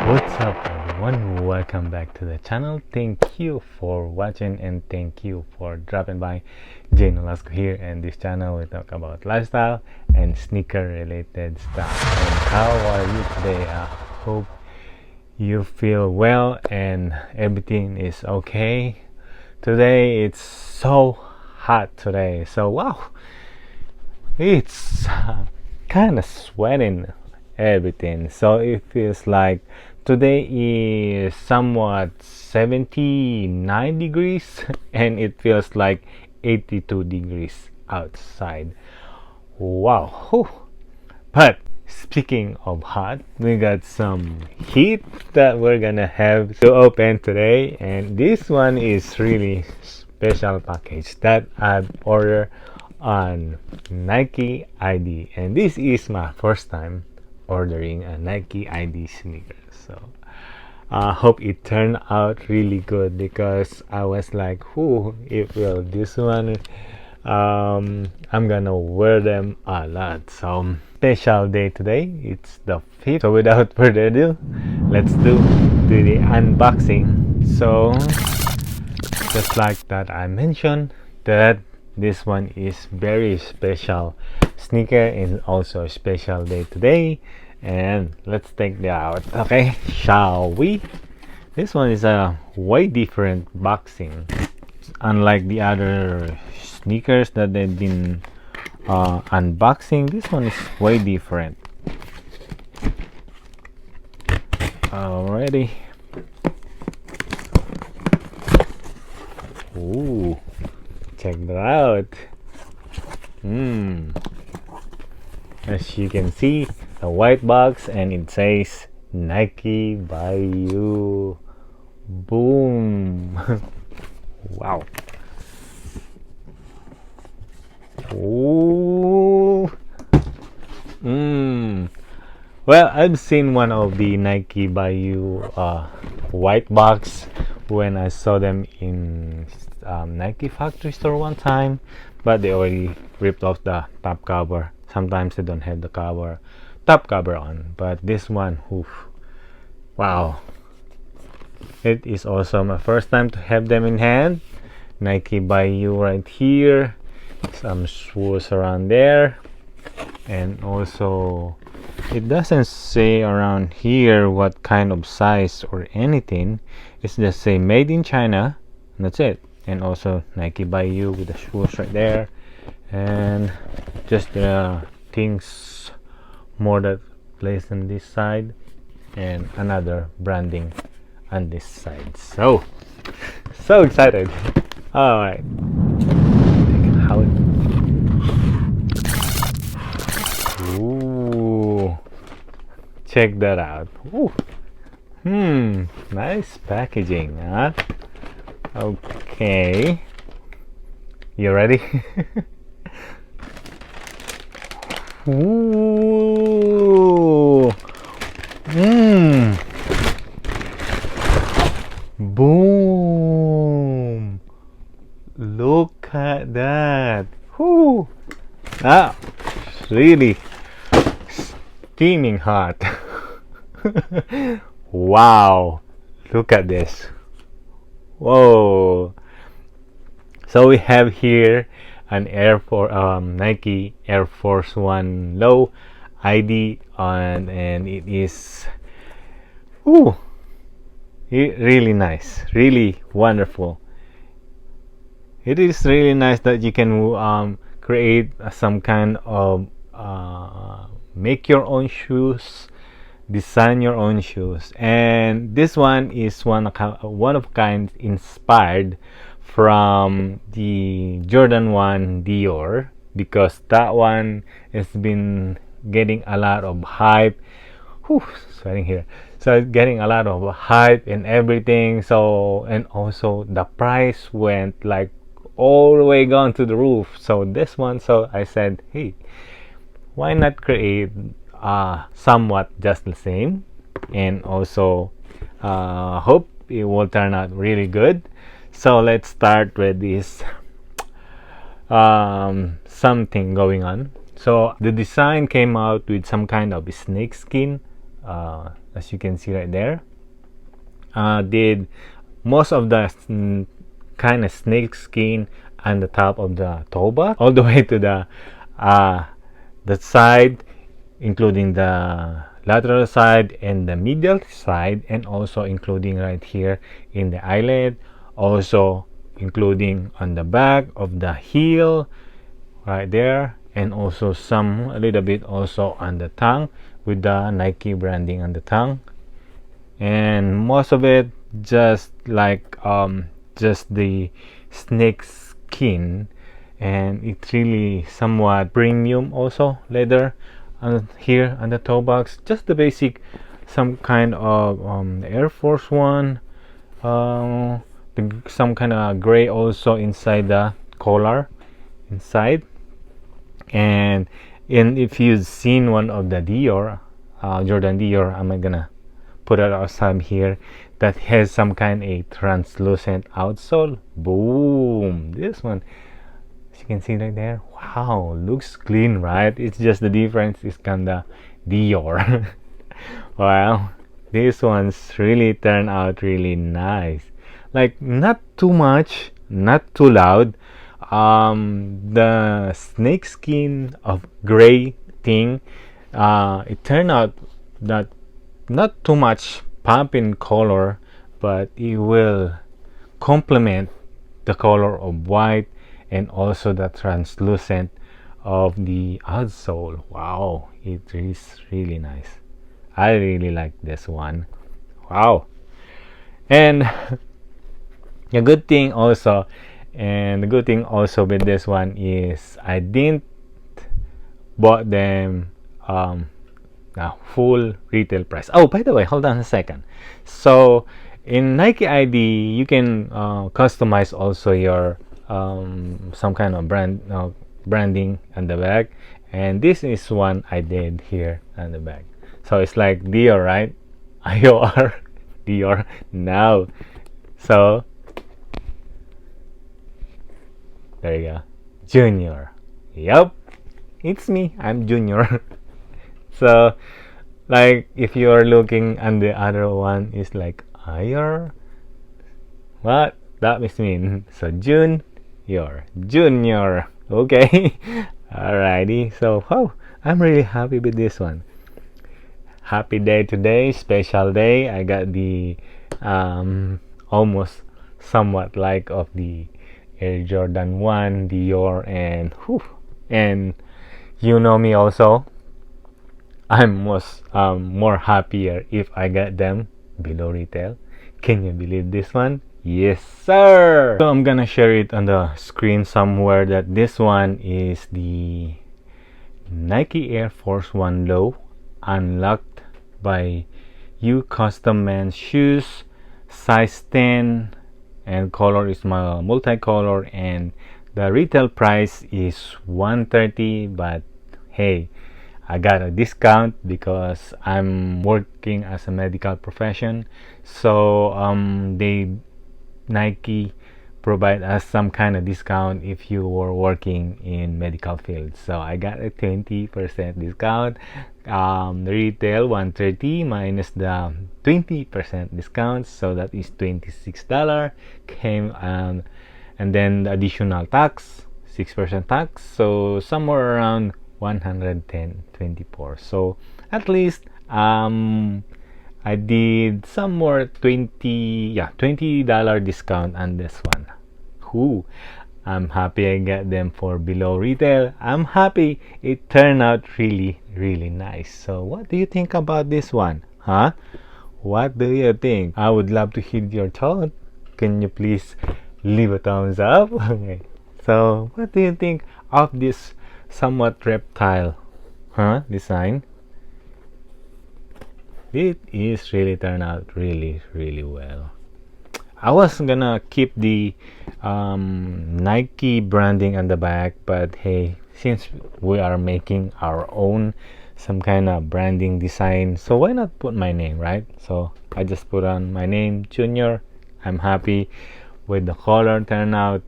What's up everyone, welcome back to the channel. Thank you for watching and thank you for dropping by. Nolasco here, and this channel we talk about lifestyle and sneaker related stuff. And how are you today? I hope you feel well and everything is okay. Today it's so hot today, so wow, it's kind of sweating everything, so it feels like today is somewhat 79 degrees and it feels like 82 degrees outside. Wow. Whew. But speaking of hot, we got some heat that we're gonna have to open today, and this one is really special package that I've ordered on Nike ID, and this is my first time ordering a Nike ID sneaker. So I hope it turned out really good, because I was like, who it will this one I'm gonna wear them a lot. So special day today, it's the 5th. So without further ado, let's do the unboxing. So just like that, I mentioned that this one is very special sneaker and also a special day today, and let's take that out. Okay, shall we? This one is a way different boxing, unlike the other sneakers that they've been unboxing. This one is way different. Already. Ooh, check that out. As you can see, a white box and it says Nike by you. Boom. Wow. Ooh. Well, I've seen one of the Nike by you white box when I saw them in Nike factory store one time, but they already ripped off the top cover. Sometimes they don't have the top cover on, but this one, oof, wow, it is also my first time to have them in hand. Nike by you right here, some swoosh around there, and also it doesn't say around here what kind of size or anything. It's just say made in China, and that's it. And also Nike by you with the swoosh right there, and just things more that placed on this side, and another branding on this side. So excited. All right, how it. Ooh, check that out. Ooh. Nice packaging, huh? Okay, you ready? Ooh. Boom. Look at that. Whoo. Ah, really steaming hot. Wow, look at this. Whoa. So we have here an Nike Air Force One Low ID on, and it is really nice, really wonderful. It is really nice that you can create some kind of make your own shoes, design your own shoes. And this one is one of kind, inspired from the Jordan 1 DIOR, because that one has been getting a lot of hype. Whew, sweating here. So getting a lot of hype and everything. So, and also the price went like all the way gone to the roof. So this one, so I said, hey, why not create somewhat just the same, and also hope it will turn out really good. So let's start with this something going on. So the design came out with some kind of snake skin as you can see right there. Did most of the kind of snake skin on the top of the toe box all the way to the side, including the lateral side and the medial side, and also including right here in the eyelid, also including on the back of the heel right there, and also some a little bit also on the tongue with the Nike branding on the tongue. And most of it just like just the snake skin, and it's really somewhat premium also leather here on the toe box. Just the basic, some kind of Air Force One, some kind of gray also inside the collar inside. And if you've seen one of the DIOR, Jordan DIOR, I'm gonna put it outside here, that has some kind of translucent outsole. Boom! This one, as you can see right there, wow, looks clean, right? It's just the difference is kinda DIOR. Well, this one's really turned out really nice. Like, not too much, not too loud. The snake skin of gray thing, it turned out that not too much pop in color, but it will complement the color of white and also the translucent of the outsole. Wow, it is really nice. I really like this one. Wow. And the good thing also with this one is I didn't bought them full retail price. Oh, by the way, hold on a second. So in Nike ID, you can customize also your some kind of branding on the back, and this is one I did here on the back. So it's like DIOR, right? IOR, DIOR now. So there you go, Junior. Yep, it's me. I'm Junior. So, like, if you're looking and the other one is like IOR, what that mean? So Junior. Okay. Alrighty. So, oh, I'm really happy with this one. Happy day today, special day. I got the almost somewhat like of the Air Jordan 1 DIOR, and you know me also, I'm more happier if I get them below retail. Can you believe this one? Yes, sir. So I'm gonna share it on the screen somewhere that this one is the Nike Air Force One Low, unlocked by you, custom men's shoes, size 10, and color is my multicolor, and the retail price is $130, but hey, I got a discount because I'm working as a medical profession. So Nike provide us some kind of discount if you were working in medical field. So I got a 20% discount. Retail $130 minus the 20% discount, so that is $26 came, and then the additional tax, 6% tax, so somewhere around 110.24. So at least I did somewhere $20 discount on this one. I'm happy I got them for below retail. I'm happy it turned out really nice. So what do you think about this one? Huh? What do you think? I would love to hear your thought. Can you please leave a thumbs up? Okay. So what do you think of this somewhat reptile design? It is really turned out really well. I was gonna keep the Nike branding on the back, but hey, since we are making our own some kind of branding design, so why not put my name, right? So I just put on my name, Junior. I'm happy with the color turnout,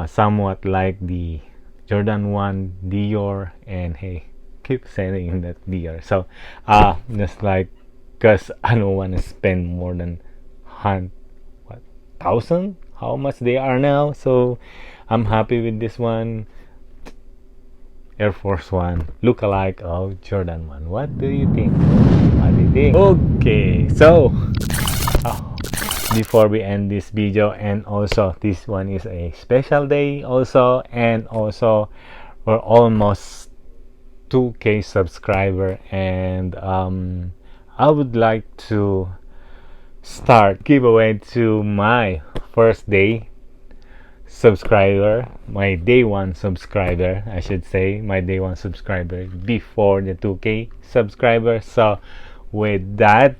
somewhat like the Jordan 1 DIOR, and hey, keep saying that DIOR. So just like because I don't want to spend more than what, thousand, how much they are now. So I'm happy with this one. Air Force One look-alike of Jordan 1. What do you think? What do you think? Okay, so before we end this video, and also this one is a special day also, and also we're almost 2K subscriber, and I would like to start giveaway to my first day subscriber, my day one subscriber, I should say, my day one subscriber before the 2K subscriber. So with that,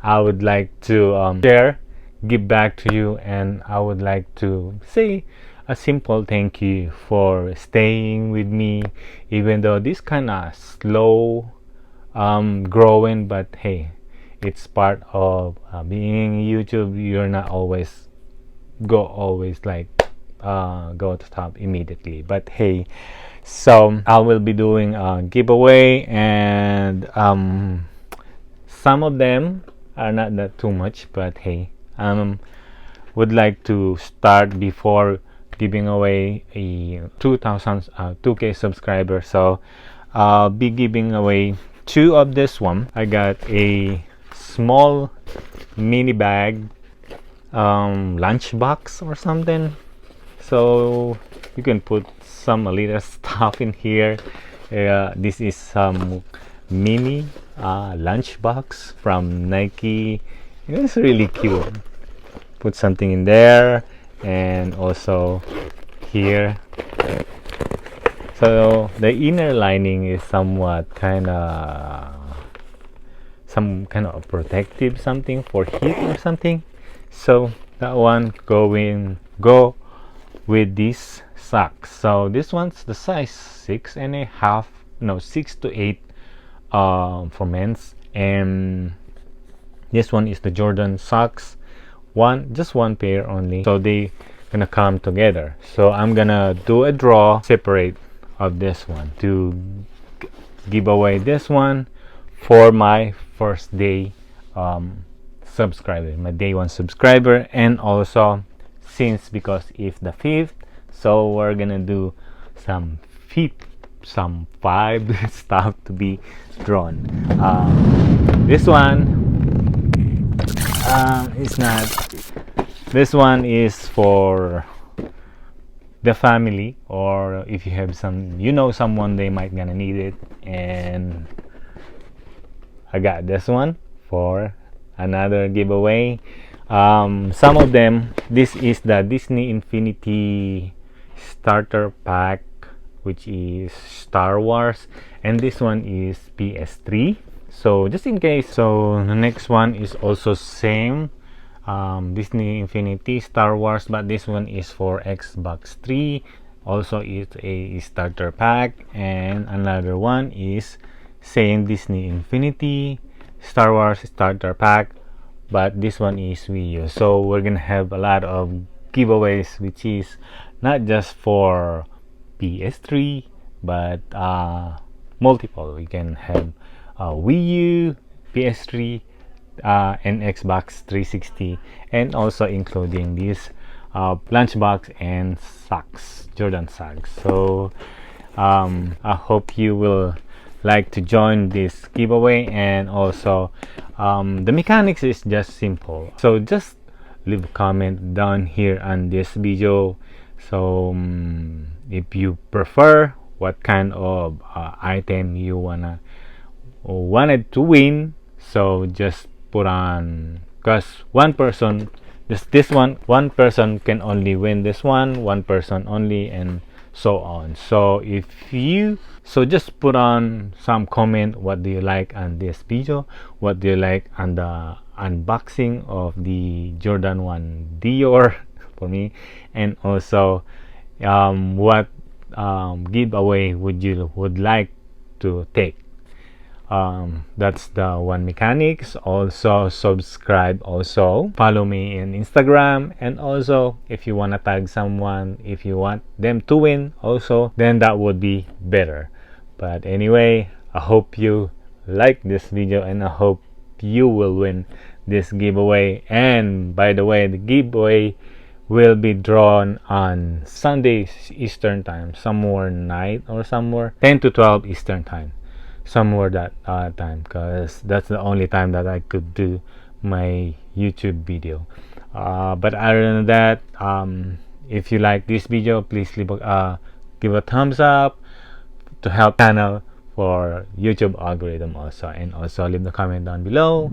I would like to give back to you, and I would like to say a simple thank you for staying with me, even though this kind of slow growing, but hey, it's part of being YouTube. You're not always like go to top immediately, but hey, so I will be doing a giveaway, and some of them are not that too much, but hey, would like to start before giving away a 2K subscribers. So I'll be giving away 2 of this one. I got a small mini bag, lunch box or something, so you can put some little stuff in here. This is some mini lunch box from Nike. It's really cute. Put something in there, and also here. So the inner lining is somewhat some kind of protective something for heat or something. So that one go with these socks. So this one's the size 6.5, no, 6 to 8 for men's, and this one is the Jordan socks, just one pair only, so they gonna come together. So I'm gonna do a draw separate of this one to give away this one for my first day subscriber, my day one subscriber. And also, because it's the 5th, so we're gonna do some 5 stuff to be drawn. This one is not, this one is for the family, or if you have someone they might gonna need it. And I got this one for another giveaway. Some of them, this is the Disney Infinity starter pack, which is Star Wars, and this one is PS3. So just in case. So the next one is also same, Disney Infinity Star Wars, but this one is for Xbox 3. Also it's a starter pack. And another one is same Disney Infinity Star Wars starter pack, but this one is Wii U. So we're gonna have a lot of giveaways, which is not just for PS3, but multiple. We can have Wii U, PS3, and Xbox 360, and also including this lunchbox and socks, Jordan socks. So I hope you will like to join this giveaway. And also the mechanics is just simple, so just leave a comment down here on this video. So if you prefer what kind of item you wanted to win, so just put on, because one person can only win this one person only, and so on. So just put on some comment, what do you like on this video, what do you like on the unboxing of the Jordan 1 DIOR for me, and also what giveaway would like to take. That's the one mechanics. Also subscribe, also follow me in Instagram, and also if you want to tag someone, if you want them to win also, then that would be better. But anyway, I hope you like this video, and I hope you will win this giveaway. And by the way, the giveaway will be drawn on Sunday Eastern time, somewhere night or somewhere 10 to 12 Eastern time, somewhere that time, because that's the only time that I could do my YouTube video. But other than that, if you like this video, please give a thumbs up to help channel for YouTube algorithm also, and also leave the comment down below.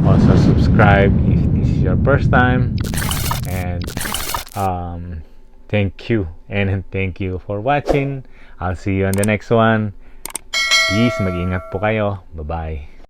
Also subscribe if this is your first time, and thank you for watching. I'll see you on the next one. Please mag-ingat po kayo. Bye bye.